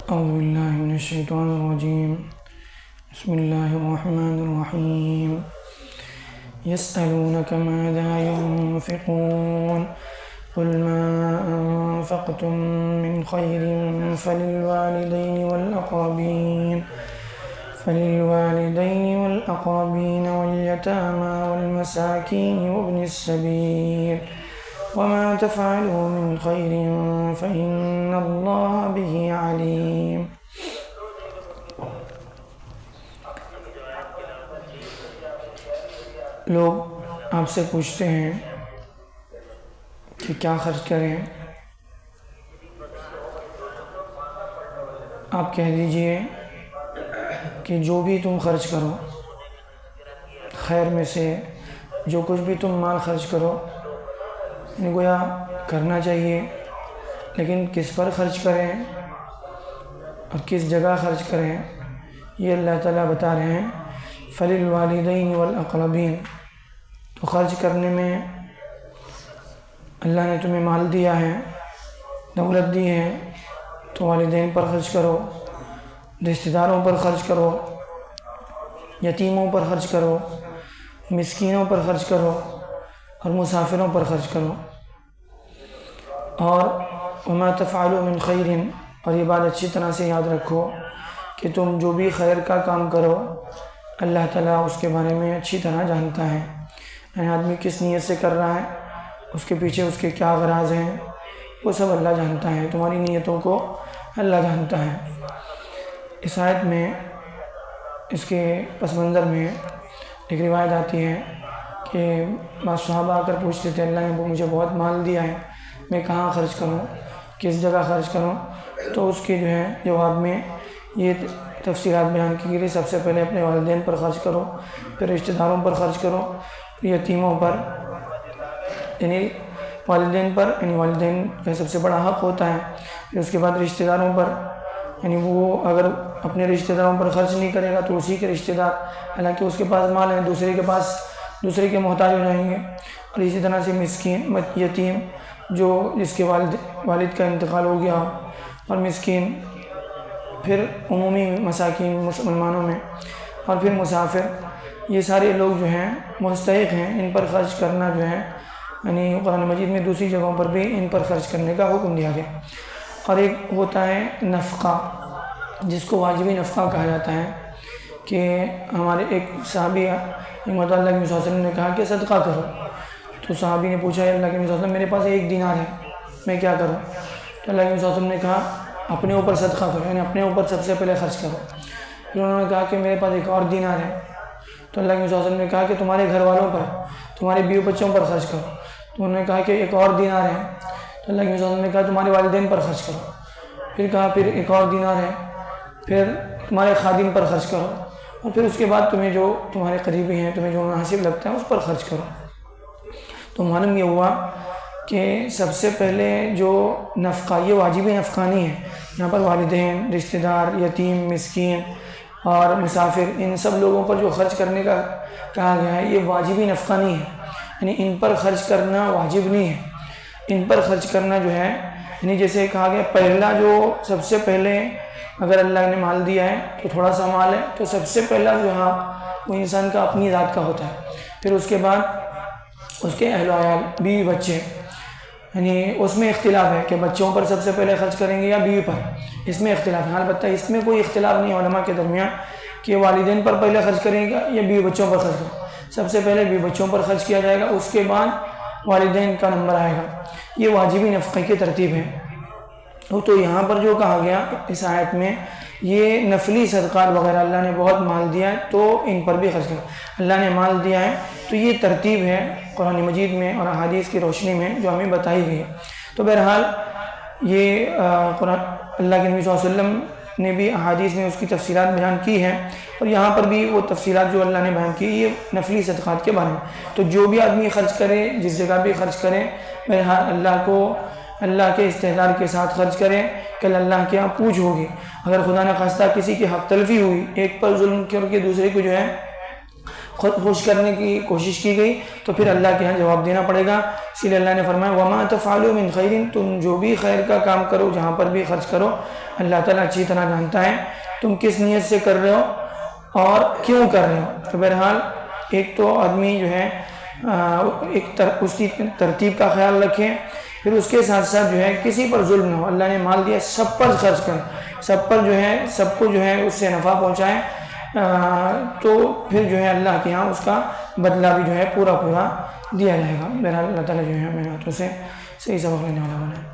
أعوذ بالله من الشيطان الرجيم. بسم الله الرحمن الرحيم. يسألونك ماذا ينفقون قل ما أنفقتم من خير فللوالدين والأقربين واليتامى والمساكين وابن السبيل وما تفعلوا من خير فإن الله به عليم. لوگ آپ سے پوچھتے ہیں کہ کیا خرچ کریں. آپ کہہ دیجئے کہ جو بھی تم خرچ کرو خیر میں سے جو کچھ بھی تم مال خرچ کرو گویا کرنا چاہیے، لیکن کس پر خرچ کریں اور کس جگہ خرچ کریں یہ اللہ تعالیٰ بتا رہے ہیں. فَلِلْوَالِدَيْنِ وَالْأَقْرَبِينَ، تو خرچ کرنے میں اللہ نے تمہیں مال دیا ہے، دولت دی ہے، تو والدین پر خرچ کرو، رشتہ داروں پر خرچ کرو، یتیموں پر خرچ کرو، مسکینوں پر خرچ کرو اور مسافروں پر خرچ کرو. اور وما تفعلوا من خیر، اور یہ بات اچھی طرح سے یاد رکھو کہ تم جو بھی خیر کا کام کرو اللہ تعالیٰ اس کے بارے میں اچھی طرح جانتا ہے. یعنی آدمی کس نیت سے کر رہا ہے، اس کے پیچھے اس کے کیا غراض ہیں، وہ سب اللہ جانتا ہے. تمہاری نیتوں کو اللہ جانتا ہے. اس آیت میں اس کے پس منظر میں ایک روایت آتی ہے کہ بعض صحابہ آ کر پوچھتے تھے اللہ نے مجھے بہت مال دیا ہے، میں کہاں خرچ کروں، کس جگہ خرچ کروں. تو اس کے جواب میں یہ تفصیلات بیان کی گئی. سب سے پہلے اپنے والدین پر خرچ کرو، پھر رشتہ داروں پر خرچ کرو، پھر یتیموں پر، یعنی والدین پر، یعنی والدین کا سب سے بڑا حق ہوتا ہے. پھر اس کے بعد رشتہ داروں پر، یعنی وہ اگر اپنے رشتہ داروں پر خرچ نہیں کرے گا تو اسی کے رشتہ دار، حالانکہ اس کے پاس مال ہے، دوسرے کے محتاج ہو جائیں گے. اور اسی طرح سے مسکین، یتیم جو جس کے والد کا انتقال ہو گیا ہو، اور مسکین، پھر عمومی مساکین مسلمانوں میں، اور پھر مسافر، یہ سارے لوگ جو ہیں مستحق ہیں ان پر خرچ کرنا جو ہے. یعنی قرآن مجید میں دوسری جگہوں پر بھی ان پر خرچ کرنے کا حکم دیا گیا. اور ایک ہوتا ہے نفقہ، جس کو واجبی نفقہ کہا جاتا ہے. کہ ہمارے ایک صحابی اللہ کے نبی صلی اللہ علیہ وسلم نے کہا کہ صدقہ کرو. تو صحابی نے پوچھا اللہ کے نبی صلی اللہ علیہ وسلم میرے پاس 1 دینار ہے، میں کیا کروں؟ تو اللہ کے نبی صلی اللہ علیہ وسلم نے کہا اپنے اوپر صدقہ کرو، یعنی اپنے اوپر سب سے پہلے خرچ کرو. پھر انہوں نے کہا کہ میرے پاس 1 اور دینار ہے. تو اللہ کے نبی صلی اللہ علیہ وسلم نے کہا کہ تمہارے گھر والوں پر، تمہارے بیوی بچوں پر خرچ کرو. تو انہوں نے کہا کہ 1 اور دینار ہے. تو اللہ کے نبی صلی اللہ علیہ وسلم نے کہا تمہارے والدین پر خرچ کرو. پھر کہا پھر 1 اور دینار ہے، پھر تمہارے خادم پر خرچ کرو. اور پھر اس کے بعد تمہیں جو تمہارے قریبی ہیں، تمہیں جو مناسب لگتا ہے اس پر خرچ کرو. تو معلوم یہ ہوا کہ سب سے پہلے جو نفقہ، یہ واجبی نفقہ نہیں ہے. یہاں پر والدین، رشتہ دار، یتیم، مسکین اور مسافر، ان سب لوگوں پر جو خرچ کرنے کا کہا گیا ہے یہ واجبی نفقہ نہیں ہے. یعنی ان پر خرچ کرنا واجب نہیں ہے. ان پر خرچ کرنا جو ہے، یعنی جیسے کہا گیا پہلا جو سب سے پہلے اگر اللہ نے مال دیا ہے تو تھوڑا سا مال ہے، تو سب سے پہلا جو ہے وہ انسان کا اپنی ذات کا ہوتا ہے. پھر اس کے بعد اس کے اہل و عیال، بیوی بچے، یعنی اس میں اختلاف ہے کہ بچوں پر سب سے پہلے خرچ کریں گے یا بیوی پر، اس میں اختلاف ہے. البتہ اس میں کوئی اختلاف نہیں ہے علماء کے درمیان کہ والدین پر پہلے خرچ کریں گا یا بیوی بچوں پر خرچ کریں گے. سب سے پہلے بیوی بچوں پر خرچ کیا جائے گا، اس کے بعد والدین کا نمبر آئے گا. یہ واجبی نفقے کی ترتیب ہے. تو یہاں پر جو کہا گیا اس آیت میں، یہ نفلی صدقات وغیرہ اللہ نے بہت مال دیا ہے تو ان پر بھی خرچ کریں. اللہ نے مال دیا ہے تو یہ ترتیب ہے قرآن مجید میں اور احادیث کی روشنی میں جو ہمیں بتائی گئی ہے. تو بہرحال یہ قرآن اللہ کے نبی صلی اللہ علیہ وسلم نے بھی احادیث میں اس کی تفصیلات بیان کی ہیں، اور یہاں پر بھی وہ تفصیلات جو اللہ نے بیان کی یہ نفلی صدقات کے بارے میں. تو جو بھی آدمی خرچ کرے، جس جگہ بھی خرچ کرے، بہرحال اللہ کے استحضار کے ساتھ خرچ کریں. کل اللہ کے یہاں پوچھ ہوگی. اگر خدا نخواستہ کسی کی حق تلفی ہوئی، ایک پر ظلم کر کے دوسرے کو جو ہے خود خوش کرنے کی کوشش کی گئی تو پھر اللہ کے ہاں جواب دینا پڑے گا۔ اسی لیے اللہ نے فرمایا وما تفعلوا من خیر، تم جو بھی خیر کا کام کرو، جہاں پر بھی خرچ کرو، اللہ تعالیٰ اچھی طرح جانتا ہے تم کس نیت سے کر رہے ہو اور کیوں کر رہے ہو۔ تو بہرحال ایک تو آدمی جو ہے اس کی ترتیب کا خیال رکھیں، پھر اس کے ساتھ ساتھ جو ہے کسی پر ظلم نہ ہو، اللہ نے مال دیا سب پر خرچ کریں، سب پر جو ہے سب کو جو ہے اس سے نفع پہنچائیں، تو پھر جو ہے اللہ کے ہاں اس کا بدلہ بھی جو ہے پورا دیا جائے گا۔ بہرحال اللہ تعالیٰ جو ہے میرے ہاتھوں سے صحیح سبق لینے والا بنائے۔